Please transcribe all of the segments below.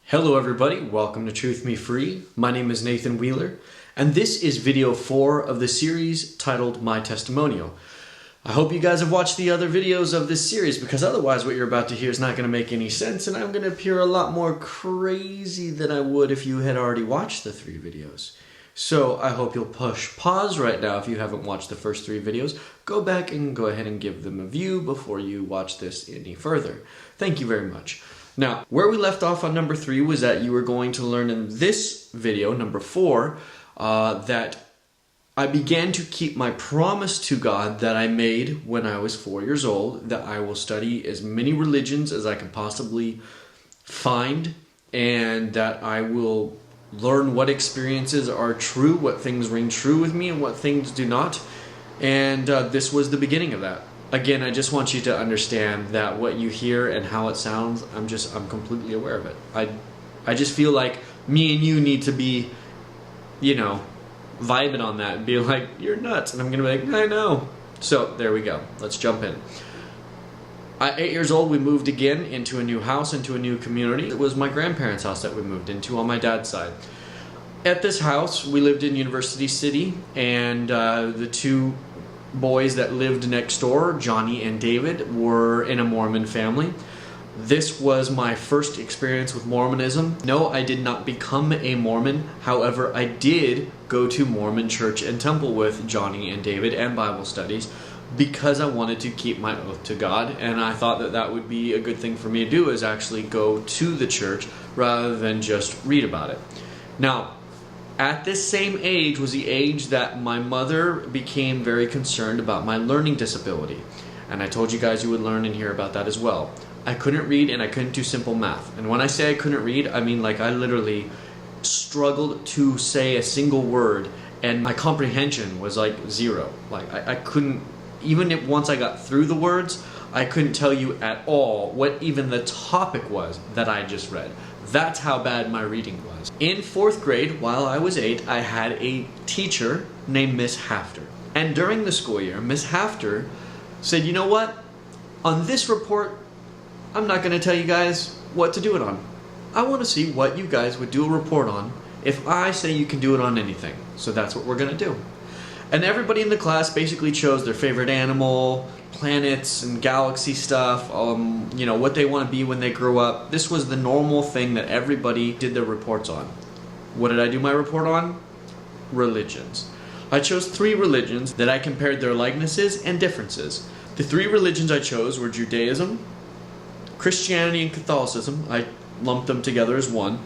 Hello everybody, welcome to Truth Me Free. My name is Nathan Wheeler, and this is video 4 of the series titled My Testimonial. I hope you guys have watched the other videos of this series, because otherwise what you're about to hear is not going to make any sense, and I'm going to appear a lot more crazy than I would if you had already watched the 3 videos. So I hope you'll push pause right now if you haven't watched the first 3 videos. Go back and go ahead and give them a view before you watch this any further. Thank you very much. Now, where we left off on number 3 was that you were going to learn in this video, number 4, that I began to keep my promise to God that I made when I was 4 years old, that I will study as many religions as I can possibly find, and that I will learn what experiences are true, what things ring true with me, and what things do not. And this was the beginning of that. Again, I just want you to understand that what you hear and how it sounds, I'm completely aware of it. I just feel like me and you need to be, vibing on that and be like, you're nuts. And I'm going to be like, I know. So there we go. Let's jump in. At 8 years old, we moved again into a new house, into a new community. It was my grandparents' house that we moved into on my dad's side. At this house, we lived in University City, and the 2 boys that lived next door, Johnny and David, were in a Mormon family. This was my first experience with Mormonism. No, I did not become a Mormon. However, I did go to Mormon church and temple with Johnny and David and Bible studies because I wanted to keep my oath to God, and I thought that that would be a good thing for me to do, is actually go to the church rather than just read about it. Now, at this same age was the age that my mother became very concerned about my learning disability. And I told you guys you would learn and hear about that as well. I couldn't read and I couldn't do simple math. And when I say I couldn't read, I mean like I literally struggled to say a single word, and my comprehension was like 0. Like I couldn't, even if once I got through the words, I couldn't tell you at all what even the topic was that I just read. That's how bad my reading was. In 4th grade, while I was 8, I had a teacher named Miss Hafter. And during the school year, Miss Hafter said, you know what? On this report, I'm not going to tell you guys what to do it on. I want to see what you guys would do a report on if I say you can do it on anything. So that's what we're going to do. And everybody in the class basically chose their favorite animal, planets and galaxy stuff, what they want to be when they grow up. This was the normal thing that everybody did their reports on. What did I do my report on? Religions. I chose 3 religions that I compared their likenesses and differences. The 3 religions I chose were Judaism, Christianity, and Catholicism. I lumped them together as one.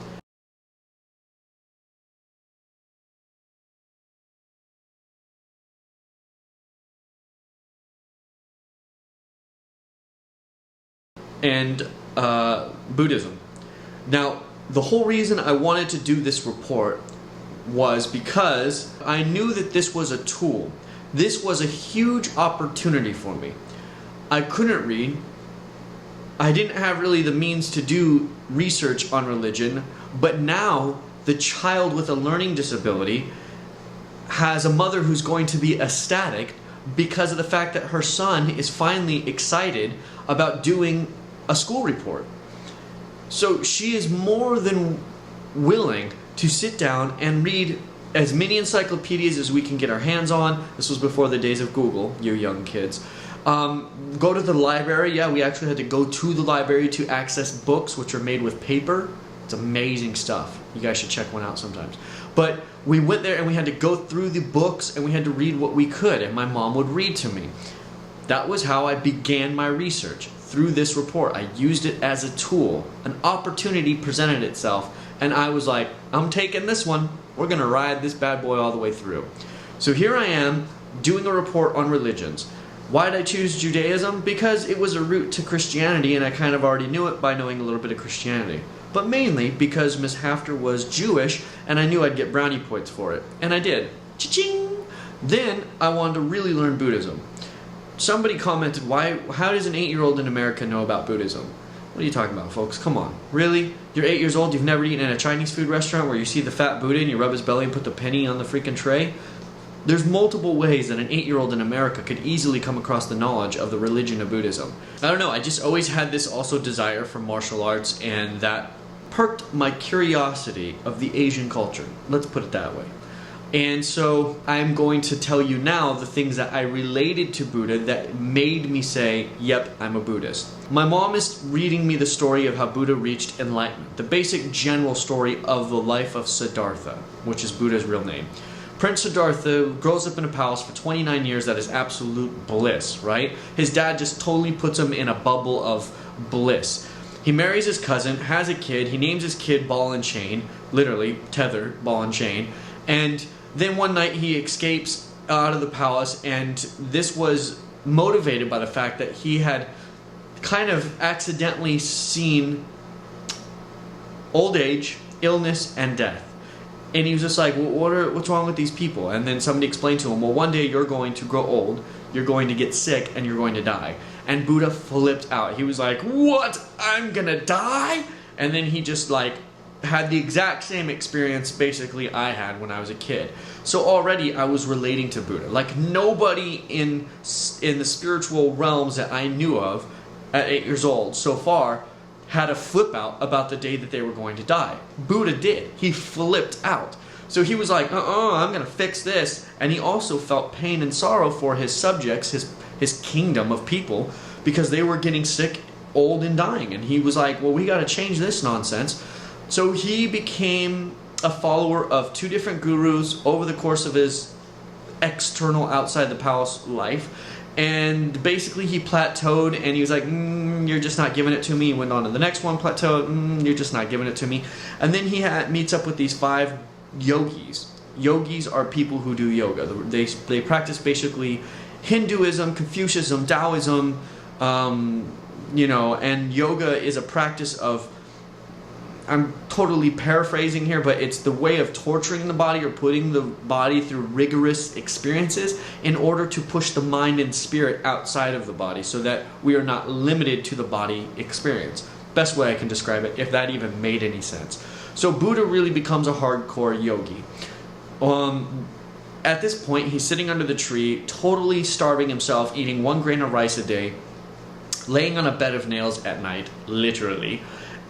And Buddhism. Now, the whole reason I wanted to do this report was because I knew that this was a tool. This was a huge opportunity for me. I couldn't read. I didn't have really the means to do research on religion, but now the child with a learning disability has a mother who's going to be ecstatic because of the fact that her son is finally excited about doing a school report. So she is more than willing to sit down and read as many encyclopedias as we can get our hands on. This was before the days of Google, you young kids. Go to the library. Yeah, we actually had to go to the library to access books which are made with paper. It's amazing stuff. You guys should check one out sometimes. But we went there and we had to go through the books and we had to read what we could, and my mom would read to me. That was how I began my research, through this report. I used it as a tool. An opportunity presented itself, and I was like, I'm taking this one. We're going to ride this bad boy all the way through. So here I am doing a report on religions. Why did I choose Judaism? Because it was a route to Christianity, and I kind of already knew it by knowing a little bit of Christianity. But mainly because Miss Hafter was Jewish, and I knew I'd get brownie points for it. And I did. Cha-ching! Then I wanted to really learn Buddhism. Somebody commented, how does an 8-year-old in America know about Buddhism? What are you talking about, folks? Come on. Really? You're 8 years old, you've never eaten in a Chinese food restaurant where you see the fat Buddha and you rub his belly and put the penny on the freaking tray? There's multiple ways that an 8-year-old in America could easily come across the knowledge of the religion of Buddhism. I don't know, I just always had this also desire for martial arts, and that perked my curiosity of the Asian culture. Let's put it that way. And so I'm going to tell you now the things that I related to Buddha that made me say, yep, I'm a Buddhist. My mom is reading me the story of how Buddha reached enlightenment, the basic general story of the life of Siddhartha, which is Buddha's real name. Prince Siddhartha grows up in a palace for 29 years that is absolute bliss, right? His dad just totally puts him in a bubble of bliss. He marries his cousin, has a kid, he names his kid Ball and Chain, literally, tethered, ball and chain, and then one night he escapes out of the palace, and this was motivated by the fact that he had kind of accidentally seen old age, illness, and death. And he was just like, well, what's wrong with these people? And then somebody explained to him, well, one day you're going to grow old, you're going to get sick, and you're going to die. And Buddha flipped out. He was like, what? I'm gonna die? And then he just like had the exact same experience basically I had when I was a kid. So already I was relating to Buddha. Like nobody in the spiritual realms that I knew of at 8 years old so far had a flip out about the day that they were going to die. Buddha did. He flipped out. So he was like, I'm going to fix this. And he also felt pain and sorrow for his subjects, his kingdom of people, because they were getting sick, old, and dying. And he was like, well, we got to change this nonsense. So he became a follower of 2 different gurus over the course of his external, outside the palace life. And basically he plateaued, and he was like, you're just not giving it to me. He went on to the next one, plateaued, you're just not giving it to me. And then he meets up with these 5 yogis. Yogis are people who do yoga. They practice basically Hinduism, Confucianism, Taoism, and yoga is a practice of, I'm totally paraphrasing here, but it's the way of torturing the body or putting the body through rigorous experiences in order to push the mind and spirit outside of the body so that we are not limited to the body experience. Best way I can describe it, if that even made any sense. So Buddha really becomes a hardcore yogi. At this point, he's sitting under the tree, totally starving himself, eating 1 grain of rice a day, laying on a bed of nails at night, literally.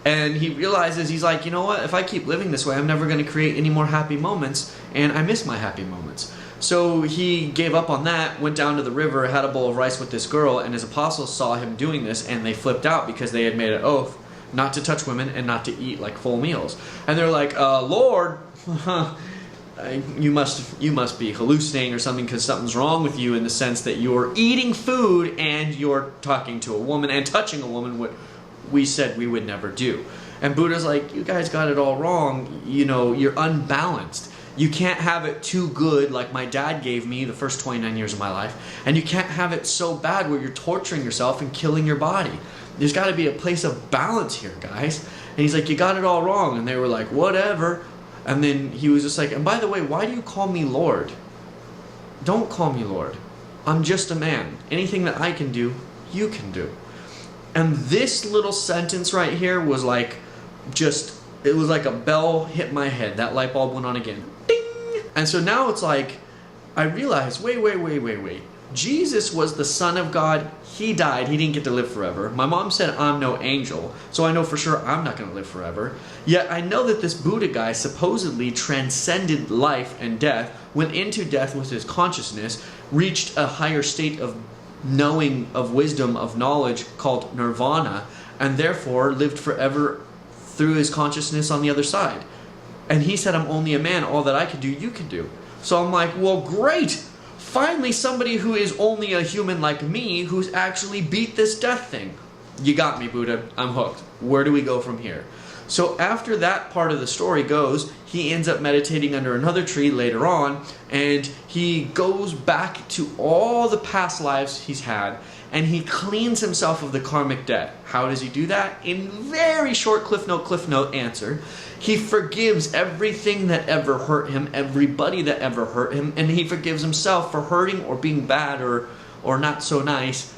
And he realizes, he's like, you know what, if I keep living this way, I'm never going to create any more happy moments, and I miss my happy moments. So he gave up on that, went down to the river, had a bowl of rice with this girl, and his apostles saw him doing this, and they flipped out because they had made an oath not to touch women and not to eat like full meals. And they're like, Lord, you must be hallucinating or something, because something's wrong with you in the sense that you're eating food and you're talking to a woman and touching a woman, what we said we would never do. And Buddha's like, you guys got it all wrong. You're unbalanced. You can't have it too good like my dad gave me the first 29 years of my life, and you can't have it so bad where you're torturing yourself and killing your body. There's got to be a place of balance here, guys. And he's like, you got it all wrong. And they were like, whatever. And then he was just like, and by the way, why do you call me Lord? Don't call me Lord. I'm just a man. Anything that I can do, you can do. And this little sentence right here was like, it was like a bell hit my head. That light bulb went on again. Ding! And so now it's like, I realized, wait. Jesus was the Son of God. He died. He didn't get to live forever. My mom said I'm no angel, so I know for sure I'm not going to live forever. Yet I know that this Buddha guy supposedly transcended life and death, went into death with his consciousness, reached a higher state of knowing, of wisdom, of knowledge called nirvana, and therefore lived forever through his consciousness on the other side. And he said, I'm only a man. All that I can do, you can do. So I'm like, well, great. Finally, somebody who is only a human like me who's actually beat this death thing. You got me, Buddha. I'm hooked. Where do we go from here? So after that part of the story goes, he ends up meditating under another tree later on, and he goes back to all the past lives he's had, and he cleans himself of the karmic debt. How does he do that? In very short cliff note answer, he forgives everything that ever hurt him, everybody that ever hurt him, and he forgives himself for hurting or being bad or not so nice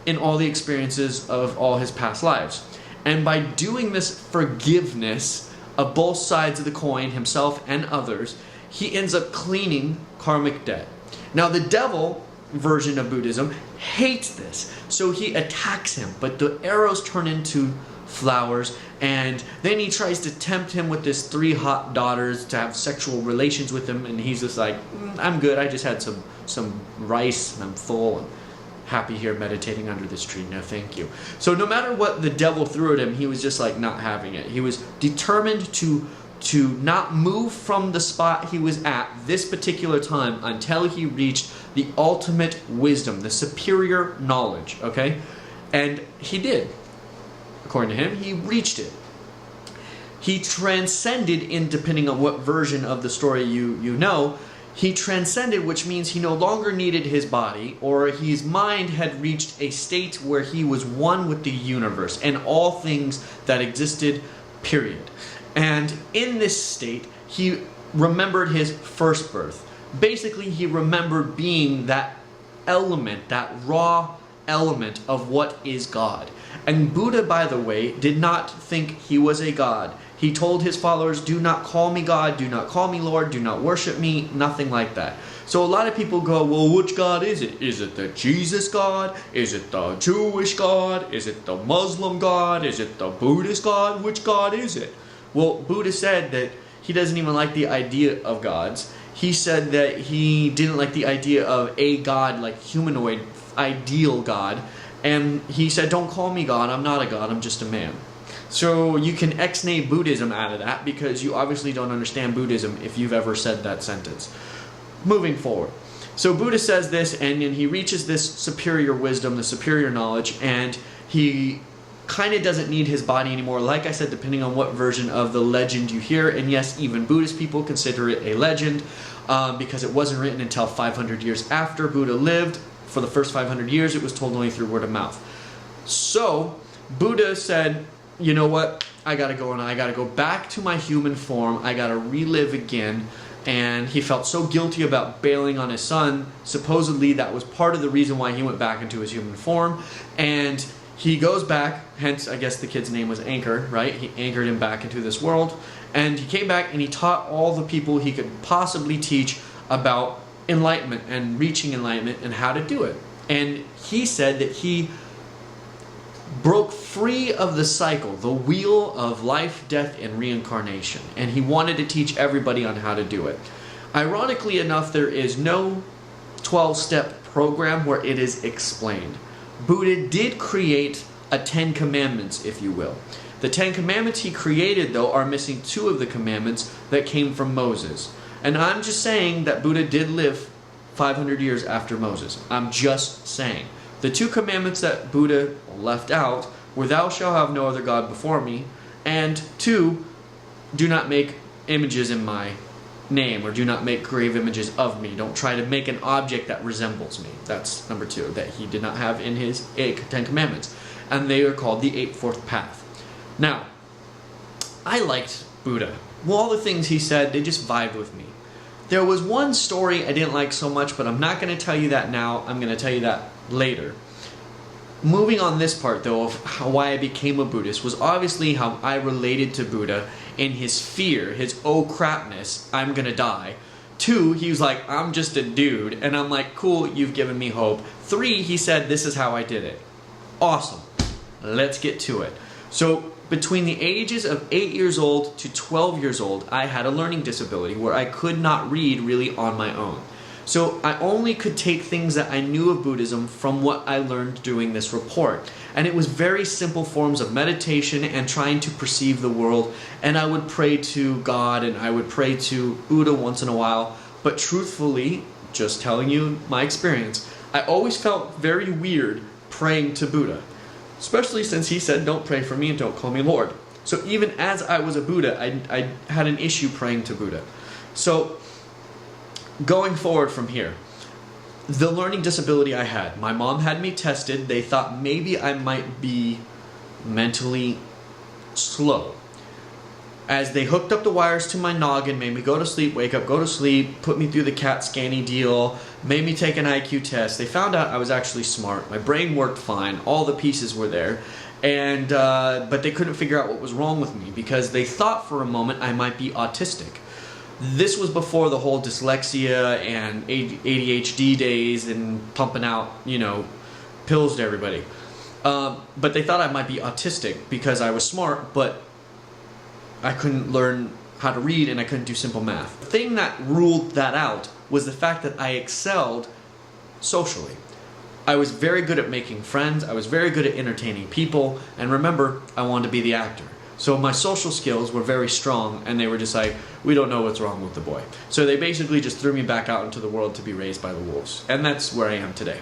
in all the experiences of all his past lives. And by doing this forgiveness of both sides of the coin, himself and others, he ends up cleaning karmic debt. Now the devil version of Buddhism hates this, so he attacks him, but the arrows turn into flowers, and then he tries to tempt him with his 3 hot daughters to have sexual relations with him, and he's just like, I'm good, I just had some rice and I'm full and happy here meditating under this tree, no thank you. So no matter what the devil threw at him, he was just like not having it. He was determined to not move from the spot he was at this particular time until he reached the ultimate wisdom, the superior knowledge, okay? And he did. According to him, he reached it. He transcended in, depending on what version of the story you know, he transcended, which means he no longer needed his body, or his mind had reached a state where he was one with the universe and all things that existed, period. And in this state, he remembered his first birth. Basically, he remembered being that element, that raw element of what is God. And Buddha, by the way, did not think he was a god. He told his followers, do not call me God, do not call me Lord, do not worship me, nothing like that. So a lot of people go, well, which God is it? Is it the Jesus God? Is it the Jewish God? Is it the Muslim God? Is it the Buddhist God? Which God is it? Well, Buddha said that he doesn't even like the idea of gods. He said that he didn't like the idea of a god, like humanoid, ideal God. And he said, don't call me God, I'm not a god, I'm just a man. So you can ex-nay Buddhism out of that because you obviously don't understand Buddhism if you've ever said that sentence. Moving forward. So Buddha says this, and then he reaches this superior wisdom, the superior knowledge, and he kind of doesn't need his body anymore. Like I said, depending on what version of the legend you hear, and yes, even Buddhist people consider it a legend because it wasn't written until 500 years after Buddha lived. For the first 500 years, it was told only through word of mouth. So Buddha said, you know what, I gotta go and I gotta go back to my human form, I gotta relive again. And he felt so guilty about bailing on his son. Supposedly that was part of the reason why he went back into his human form. And he goes back, hence I guess the kid's name was Anchor, right? He anchored him back into this world. And he came back and he taught all the people he could possibly teach about enlightenment and reaching enlightenment and how to do it. And he said that he broke free of the cycle, the wheel of life, death, and reincarnation. And he wanted to teach everybody on how to do it. Ironically enough, there is no 12-step program where it is explained. Buddha did create a 10 commandments, if you will. The 10 commandments he created, though, are missing 2 of the commandments that came from Moses. And I'm just saying that Buddha did live 500 years after Moses. I'm just saying. The 2 commandments that Buddha left out were, thou shalt have no other God before me, and 2, do not make images in my name, or do not make grave images of me. Don't try to make an object that resembles me. That's number 2, that he did not have in his 10 commandments. And they are called the Eightfold Path. Now, I liked Buddha. Well, all the things he said, they just vibed with me. There was one story I didn't like so much, but I'm not going to tell you that now. I'm going to tell you that later. Moving on this part, though, of why I became a Buddhist was obviously how I related to Buddha in his fear, his oh crapness, I'm going to die. 2, he was like, I'm just a dude. And I'm like, cool, you've given me hope. 3, he said, this is how I did it. Awesome. Let's get to it. So between the ages of 8 years old to 12 years old, I had a learning disability where I could not read really on my own. So I only could take things that I knew of Buddhism from what I learned doing this report. And it was very simple forms of meditation and trying to perceive the world. And I would pray to God and I would pray to Buddha once in a while. But truthfully, just telling you my experience, I always felt very weird praying to Buddha. Especially since he said, don't pray for me and don't call me Lord. So even as I was a Buddha, I had an issue praying to Buddha. So going forward from here, the learning disability I had, my mom had me tested. They thought maybe I might be mentally slow. As they hooked up the wires to my noggin, made me go to sleep, wake up, go to sleep, put me through the CAT scanning deal, made me take an IQ test. They found out I was actually smart. My brain worked fine. All the pieces were there. And but they couldn't figure out what was wrong with me because they thought for a moment I might be autistic. This was before the whole dyslexia and ADHD days and pumping out, pills to everybody. But they thought I might be autistic because I was smart, but I couldn't learn how to read and I couldn't do simple math. The thing that ruled that out was the fact that I excelled socially. I was very good at making friends, I was very good at entertaining people, and remember, I wanted to be the actor. So my social skills were very strong, and they were just like, we don't know what's wrong with the boy. So they basically just threw me back out into the world to be raised by the wolves. And that's where I am today.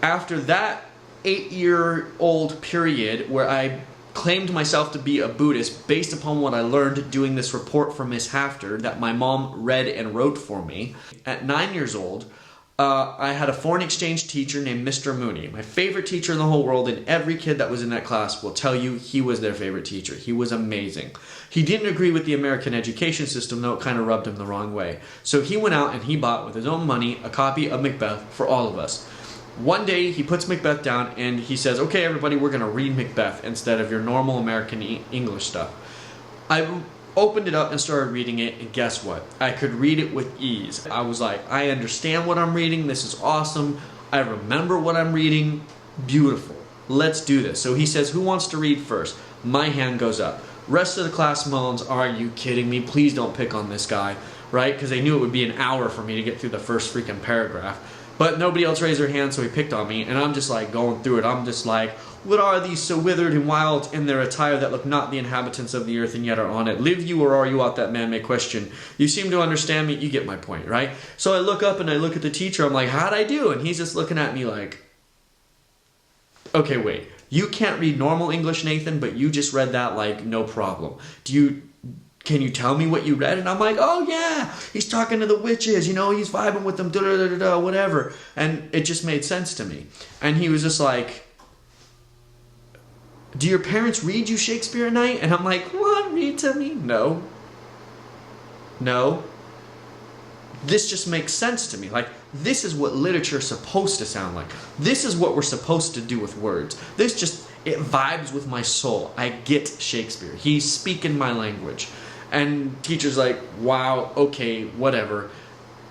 After that 8-year-old period where I claimed myself to be a Buddhist based upon what I learned doing this report for Miss Hafter that my mom read and wrote for me, at 9 years old, I had a foreign exchange teacher named Mr. Mooney. My favorite teacher in the whole world, and every kid that was in that class will tell you he was their favorite teacher. He was amazing. He didn't agree with the American education system, though it kind of rubbed him the wrong way. So he went out and he bought, with his own money, a copy of Macbeth for all of us. One day he puts Macbeth down and he says, okay everybody, we're going to read Macbeth instead of your normal American English stuff. I opened it up and started reading it, and guess what? I could read it with ease. I was like, I understand what I'm reading, this is awesome, I remember what I'm reading, beautiful, let's do this. So he says, who wants to read first? My hand goes up. Rest of the class moans, are you kidding me? Please don't pick on this guy, right? Because they knew it would be an hour for me to get through the first freaking paragraph. But nobody else raised their hand, so he picked on me, and I'm just like going through it. I'm just like, what are these so withered and wild in their attire that look not the inhabitants of the earth and yet are on it? Live you or are you out, that man may question. You seem to understand me, you get my point, right? So I look up and I look at the teacher, I'm like, how'd I do? And he's just looking at me like, okay, wait, you can't read normal English, Nathan, but you just read that like no problem. Can you tell me what you read? And I'm like, oh yeah, he's talking to the witches, you know, he's vibing with them, da-da-da-da-da, whatever. And it just made sense to me. And he was just like, do your parents read you Shakespeare at night? And I'm like, what, read to me? No. No. This just makes sense to me. Like, this is what literature is supposed to sound like. This is what we're supposed to do with words. This just, it vibes with my soul. I get Shakespeare. He's speaking my language. And teacher's like, wow, okay, whatever.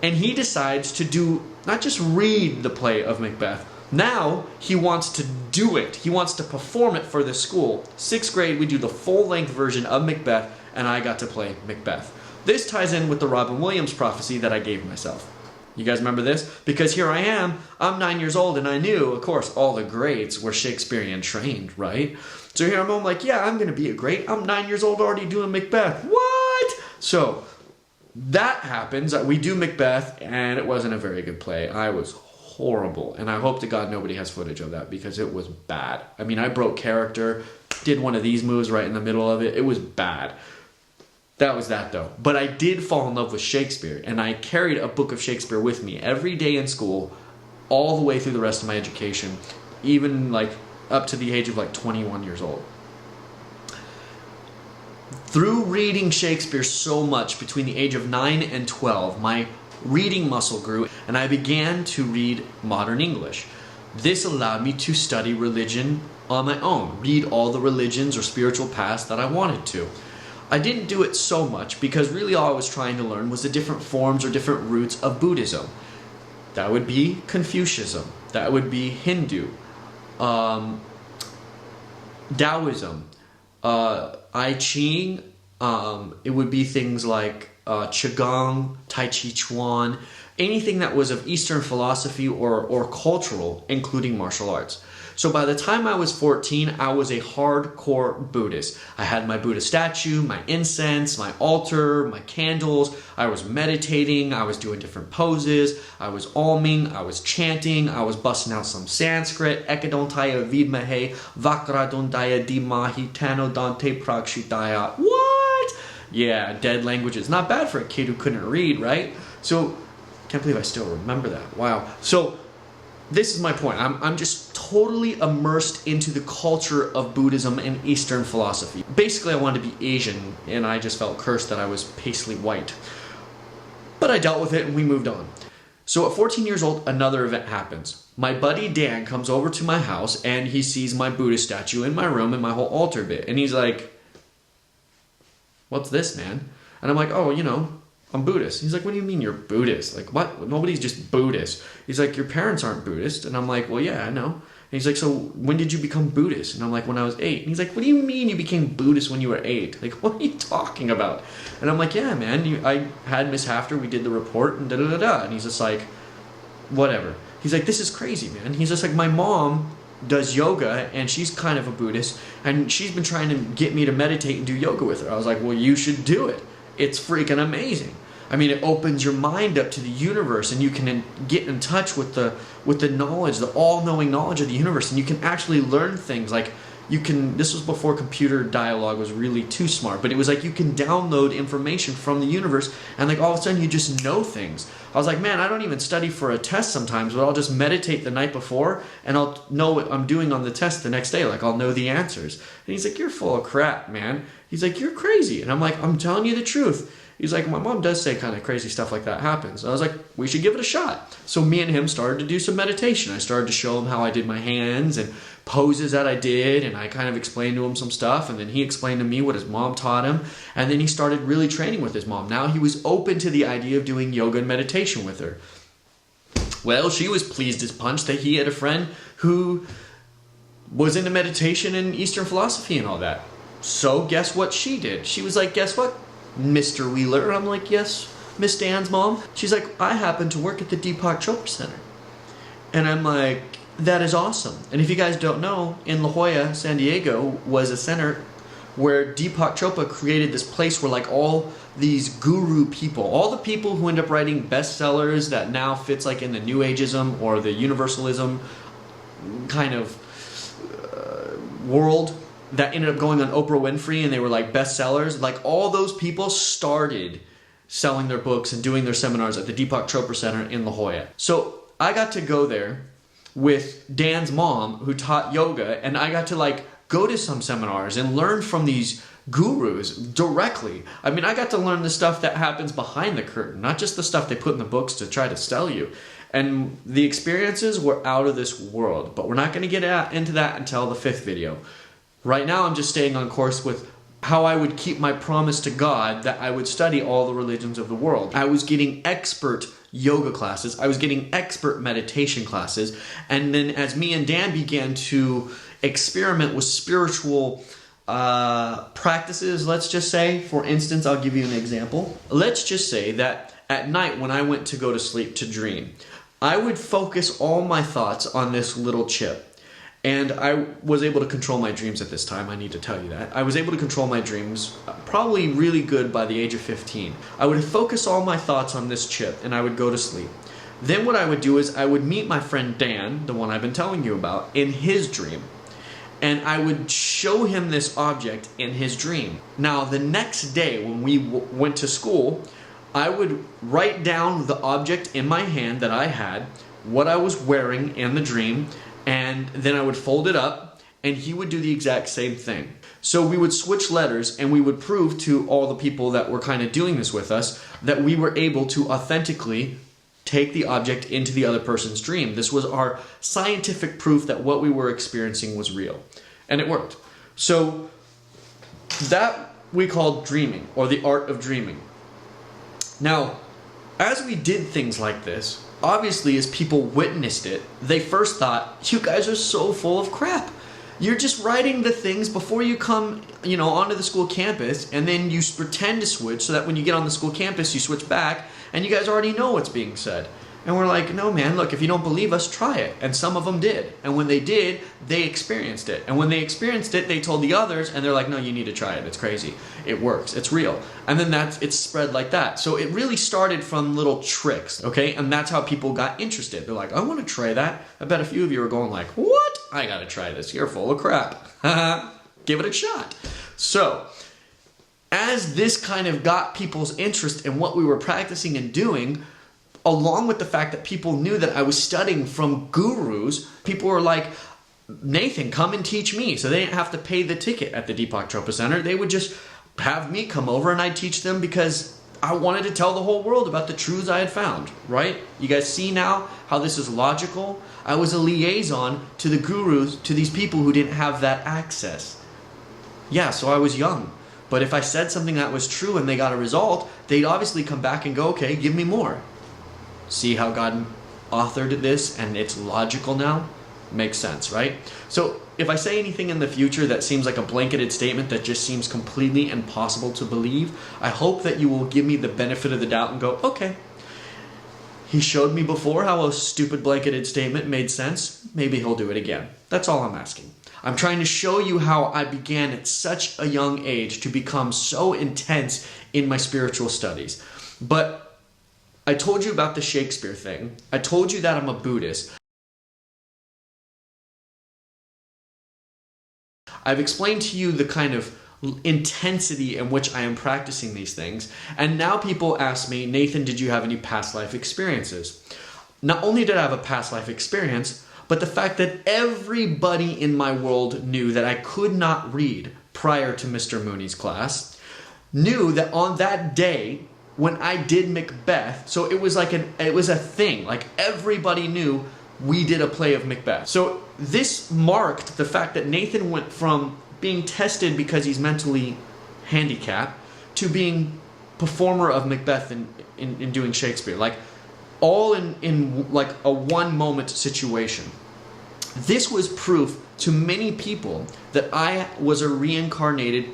And he decides to do, not just read the play of Macbeth, now he wants to do it. He wants to perform it for the school. 6th grade, we do the full-length version of Macbeth, and I got to play Macbeth. This ties in with the Robin Williams prophecy that I gave myself. You guys remember this? Because here I am, I'm 9 years old, and I knew, of course, all the greats were Shakespearean trained, right? So here I'm like, yeah, I'm going to be a great. I'm 9 years old already doing Macbeth. What? So that happens. We do Macbeth, and it wasn't a very good play. I was horrible, and I hope to God nobody has footage of that because it was bad. I mean, I broke character, did one of these moves right in the middle of it. It was bad. That was that though. But I did fall in love with Shakespeare, and I carried a book of Shakespeare with me every day in school, all the way through the rest of my education, even like up to the age of like 21 years old. Through reading Shakespeare so much between the age of 9 and 12, my reading muscle grew, and I began to read modern English. This allowed me to study religion on my own, read all the religions or spiritual paths that I wanted to. I didn't do it so much because really all I was trying to learn was the different forms or different roots of Buddhism. That would be Confucianism. That would be Hindu. Taoism. I Ching. It would be things like Qigong, Tai Chi Chuan, anything that was of Eastern philosophy or cultural, including martial arts. So by the time I was 14, I was a hardcore Buddhist. I had my Buddha statue, my incense, my altar, my candles. I was meditating, I was doing different poses, I was alming, I was chanting, I was busting out some Sanskrit, Ekadontaya Vidmahe, Vakradondaya Dimahi, Tanodante Prakshitaya. What? Yeah, dead languages. Not bad for a kid who couldn't read, right? So, can't believe I still remember that. Wow. So, this is my point. I'm just totally immersed into the culture of Buddhism and Eastern philosophy. Basically, I wanted to be Asian, and I just felt cursed that I was paisley white. But I dealt with it, and we moved on. So at 14 years old, another event happens. My buddy Dan comes over to my house, and he sees my Buddha statue in my room and my whole altar bit. And he's like, what's this, man? And I'm like, oh, you know, I'm Buddhist. He's like, what do you mean you're Buddhist? Like, what? Nobody's just Buddhist. He's like, your parents aren't Buddhist. And I'm like, well, yeah, I know. he's like, so when did you become Buddhist? And I'm like, when I was 8. And he's like, what do you mean you became Buddhist when you were 8? Like, what are you talking about? And I'm like, yeah, man, I had Miss Hafter, we did the report, and da-da-da-da. And he's just like, whatever. He's like, this is crazy, man. He's just like, my mom does yoga, and she's kind of a Buddhist, and she's been trying to get me to meditate and do yoga with her. I was like, well, you should do it. It's freaking amazing. I mean, it opens your mind up to the universe, and you can get in touch with the knowledge, the all-knowing knowledge of the universe, and you can actually learn things. Like, you can, this was before computer dialogue was really too smart, but it was like you can download information from the universe, and like all of a sudden you just know things. I was like, man, I don't even study for a test sometimes, but I'll just meditate the night before, and I'll know what I'm doing on the test the next day. Like, I'll know the answers. And he's like, you're full of crap, man. He's like, you're crazy. And I'm like, I'm telling you the truth. He's like, my mom does say kind of crazy stuff like that happens. And I was like, we should give it a shot. So me and him started to do some meditation. I started to show him how I did my hands and poses that I did, and I kind of explained to him some stuff, and then he explained to me what his mom taught him, and then he started really training with his mom. Now he was open to the idea of doing yoga and meditation with her. Well, she was pleased as punch that he had a friend who was into meditation and Eastern philosophy and all that. So guess what she did? She was like, guess what, Mr. Wheeler? And I'm like, yes, Miss Dan's mom. She's like, I happen to work at the Deepak Chopra Center. And I'm like, that is awesome. And if you guys don't know, in La Jolla, San Diego, was a center where Deepak Chopra created this place where like all these guru people, all the people who end up writing bestsellers that now fits like in the New Ageism or the Universalism kind of world, that ended up going on Oprah Winfrey and they were like bestsellers, like all those people started selling their books and doing their seminars at the Deepak Chopra Center in La Jolla. So I got to go there with Dan's mom who taught yoga, and I got to like go to some seminars and learn from these gurus directly. I mean, I got to learn the stuff that happens behind the curtain, not just the stuff they put in the books to try to sell you. And the experiences were out of this world, but we're not going to get into that until the 5th video. Right now I'm just staying on course with how I would keep my promise to God that I would study all the religions of the world. I was getting expert yoga classes, I was getting expert meditation classes, and then as me and Dan began to experiment with spiritual practices, let's just say, for instance, I'll give you an example. Let's just say that at night when I went to go to sleep to dream, I would focus all my thoughts on this little chip. And I was able to control my dreams at this time, I need to tell you that. I was able to control my dreams probably really good by the age of 15. I would focus all my thoughts on this chip and I would go to sleep. Then what I would do is I would meet my friend Dan, the one I've been telling you about, in his dream. And I would show him this object in his dream. Now the next day when we went to school, I would write down the object in my hand that I had, what I was wearing in the dream, and then I would fold it up, and he would do the exact same thing. So we would switch letters, and we would prove to all the people that were kind of doing this with us that we were able to authentically take the object into the other person's dream. This was our scientific proof that what we were experiencing was real. And it worked. So that we called dreaming, or the art of dreaming. Now, as we did things like this, obviously, as people witnessed it, they first thought, you guys are so full of crap. You're just writing the things before you come, onto the school campus, and then you pretend to switch so that when you get on the school campus, you switch back, and you guys already know what's being said. And we're like, no, man, look, if you don't believe us, try it. And some of them did. And when they did, they experienced it. And when they experienced it, they told the others, and they're like, no, you need to try it. It's crazy. It works. It's real. And then it's spread like that. So it really started from little tricks, okay? And that's how people got interested. They're like, I want to try that. I bet a few of you are going like, what? I got to try this. You're full of crap. Give it a shot. So as this kind of got people's interest in what we were practicing and doing, along with the fact that people knew that I was studying from gurus, people were like, Nathan, come and teach me. So they didn't have to pay the ticket at the Deepak Chopra Center. They would just have me come over and I'd teach them because I wanted to tell the whole world about the truths I had found, right? You guys see now how this is logical? I was a liaison to the gurus, to these people who didn't have that access. Yeah, so I was young. But if I said something that was true and they got a result, they'd obviously come back and go, okay, give me more. See how God authored this and it's logical now? Makes sense, right? So if I say anything in the future that seems like a blanketed statement that just seems completely impossible to believe, I hope that you will give me the benefit of the doubt and go, okay, he showed me before how a stupid blanketed statement made sense. Maybe he'll do it again. That's all I'm asking. I'm trying to show you how I began at such a young age to become so intense in my spiritual studies. But I told you about the Shakespeare thing. I told you that I'm a Buddhist. I've explained to you the kind of intensity in which I am practicing these things. And now people ask me, Nathan, did you have any past life experiences? Not only did I have a past life experience, but the fact that everybody in my world knew that I could not read prior to Mr. Mooney's class, knew that on that day when I did Macbeth, so it was like it was a thing, like everybody knew we did a play of Macbeth. So this marked the fact that Nathan went from being tested because he's mentally handicapped to being performer of Macbeth in doing Shakespeare. Like all in like a one moment situation. This was proof to many people that I was a reincarnated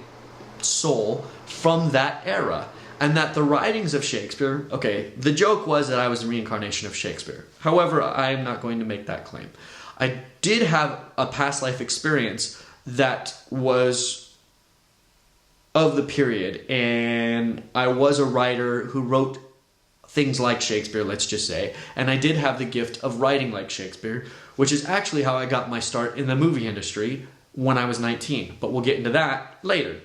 soul from that era. And that the writings of Shakespeare, okay, the joke was that I was a reincarnation of Shakespeare. However, I am not going to make that claim. I did have a past life experience that was of the period, and I was a writer who wrote things like Shakespeare, let's just say, and I did have the gift of writing like Shakespeare, which is actually how I got my start in the movie industry when I was 19, but we'll get into that later.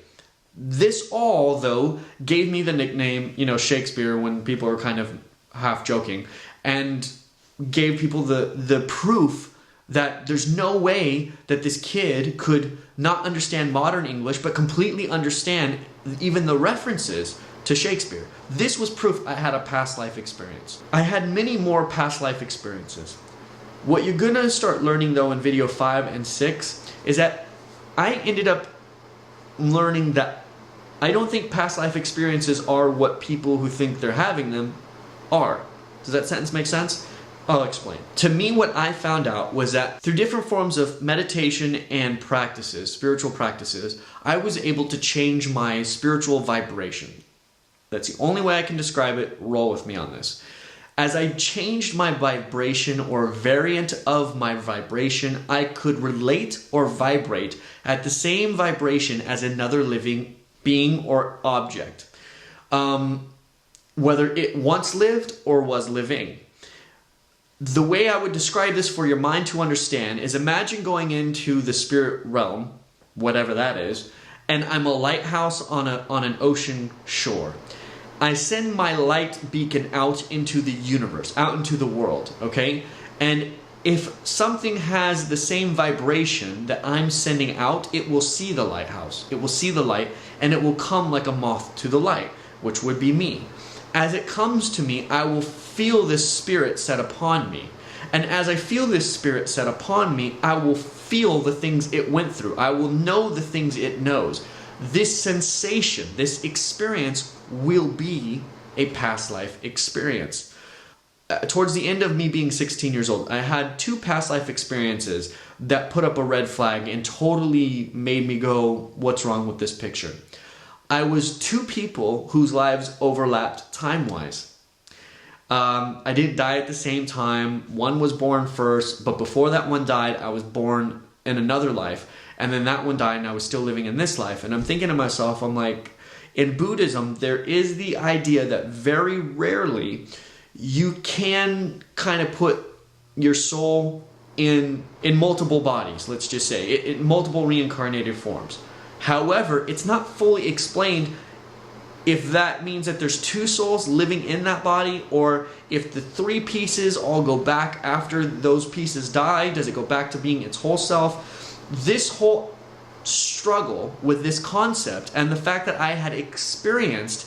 This all, though, gave me the nickname, Shakespeare, when people are kind of half joking, and gave people the proof that there's no way that this kid could not understand modern English, but completely understand even the references to Shakespeare. This was proof I had a past life experience. I had many more past life experiences. What you're gonna start learning, though, in video 5 and 6 is that I ended up learning that I don't think past life experiences are what people who think they're having them are. Does that sentence make sense? I'll explain. To me, what I found out was that through different forms of meditation and practices, spiritual practices, I was able to change my spiritual vibration. That's the only way I can describe it. Roll with me on this. As I changed my vibration or variant of my vibration, I could relate or vibrate at the same vibration as another living being or object, whether it once lived or was living. The way I would describe this for your mind to understand is, imagine going into the spirit realm, whatever that is, and I'm a lighthouse on an ocean shore. I send my light beacon out into the universe, out into the world, okay? And if something has the same vibration that I'm sending out, it will see the lighthouse. It will see the light, and it will come like a moth to the light, which would be me. As it comes to me, I will feel this spirit set upon me. And as I feel this spirit set upon me, I will feel the things it went through. I will know the things it knows. This sensation, this experience will be a past life experience. Towards the end of me being 16 years old, I had 2 past life experiences that put up a red flag and totally made me go, what's wrong with this picture? I was 2 people whose lives overlapped time-wise. I didn't die at the same time. One was born first, but before that one died, I was born in another life. And then that one died and I was still living in this life. And I'm thinking to myself, I'm like, in Buddhism, there is the idea that very rarely you can kind of put your soul in multiple bodies, let's just say, in multiple reincarnated forms. However, it's not fully explained if that means that there's 2 souls living in that body, or if the 3 pieces all go back after those pieces die. Does it go back to being its whole self? This whole struggle with this concept and the fact that I had experienced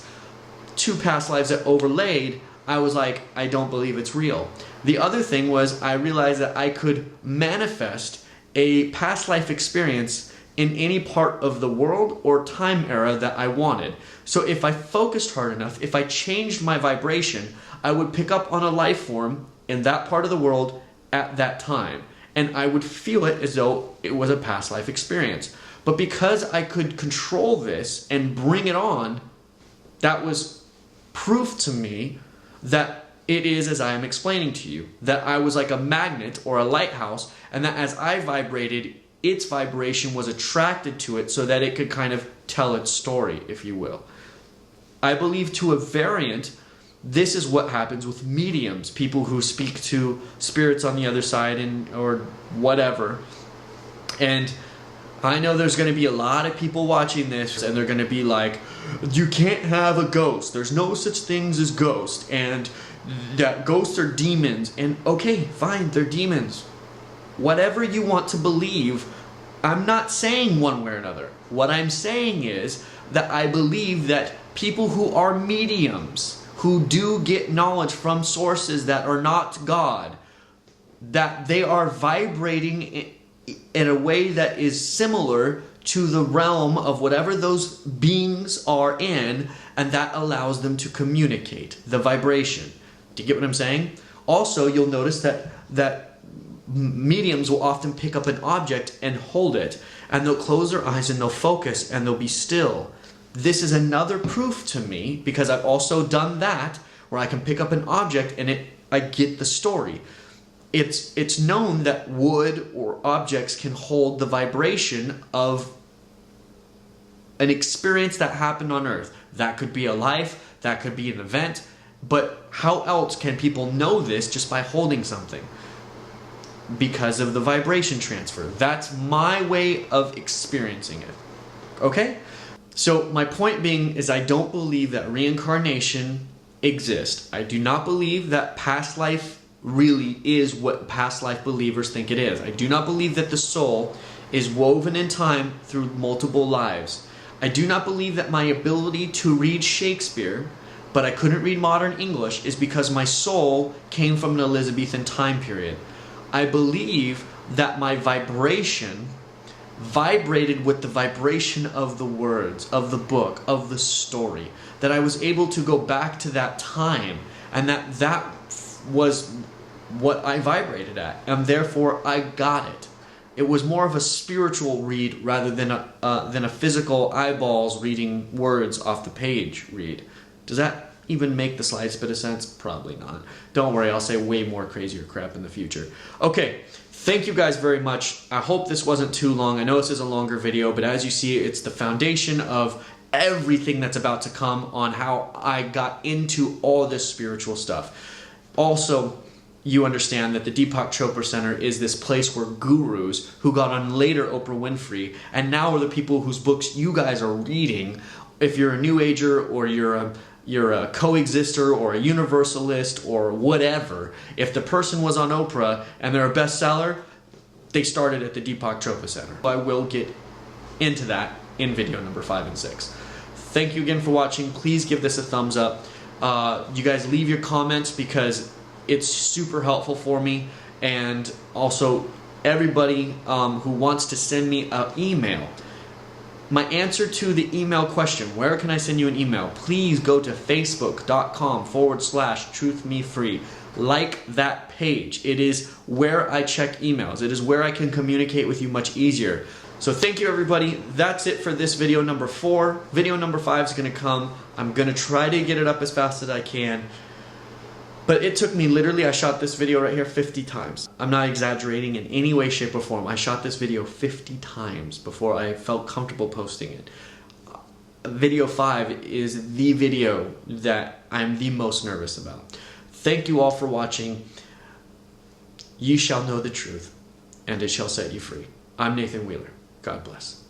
2 past lives that overlaid, I was like, I don't believe it's real. The other thing was, I realized that I could manifest a past life experience in any part of the world or time era that I wanted. So if I focused hard enough, if I changed my vibration, I would pick up on a life form in that part of the world at that time. and I would feel it as though it was a past life experience. But because I could control this and bring it on, that was proof to me that it is as I am explaining to you, that I was like a magnet or a lighthouse, and that as I vibrated, its vibration was attracted to it so that it could kind of tell its story, if you will. I believe to a variant, this is what happens with mediums, people who speak to spirits on the other side or whatever. And I know there's going to be a lot of people watching this, and they're going to be like, you can't have a ghost. There's no such things as ghosts, and that ghosts are demons. And okay, fine, they're demons. Whatever you want to believe, I'm not saying one way or another. What I'm saying is that I believe that people who are mediums, who do get knowledge from sources that are not God, that they are vibrating in a way that is similar to the realm of whatever those beings are in, and that allows them to communicate the vibration. Do you get what I'm saying? Also, you'll notice that mediums will often pick up an object and hold it, and they'll close their eyes and they'll focus and they'll be still. This is another proof to me, because I've also done that, where I can pick up an object and I get the story. It's known that wood or objects can hold the vibration of an experience that happened on Earth. That could be a life, that could be an event, but how else can people know this just by holding something? Because of the vibration transfer. That's my way of experiencing it. Okay? So my point being is, I don't believe that reincarnation exists. I do not believe that past life really is what past life believers think it is. I do not believe that the soul is woven in time through multiple lives. I do not believe that my ability to read Shakespeare, but I couldn't read modern English, is because my soul came from an Elizabethan time period. I believe that my vibration vibrated with the vibration of the words, of the book, of the story. That I was able to go back to that time, and that was what I vibrated at, and therefore I got it. It was more of a spiritual read rather than a physical eyeballs reading words off the page read. Does that even make the slightest bit of sense? Probably not. Don't worry, I'll say way more crazier crap in the future. Okay, thank you guys very much. I hope this wasn't too long. I know this is a longer video, but as you see, it's the foundation of everything that's about to come on how I got into all this spiritual stuff. Also, you understand that the Deepak Chopra Center is this place where gurus who got on later Oprah Winfrey, and now are the people whose books you guys are reading. If you're a New Ager, or you're a coexister, or a universalist, or whatever, if the person was on Oprah and they're a bestseller, they started at the Deepak Chopra Center. I will get into that in video number 5 and 6. Thank you again for watching. Please give this a thumbs up. You guys leave your comments, because it's super helpful for me. And also, everybody who wants to send me an email, my answer to the email question, where can I send you an email? Please go to facebook.com/truthmefree. Like that page. It is where I check emails. It is where I can communicate with you much easier. So thank you, everybody. That's it for this video number 4. Video number 5 is going to come. I'm going to try to get it up as fast as I can. But it took me literally, I shot this video right here 50 times. I'm not exaggerating in any way, shape, or form. I shot this video 50 times before I felt comfortable posting it. Video 5 is the video that I'm the most nervous about. Thank you all for watching. Ye shall know the truth, and it shall set you free. I'm Nathan Wheeler. God bless.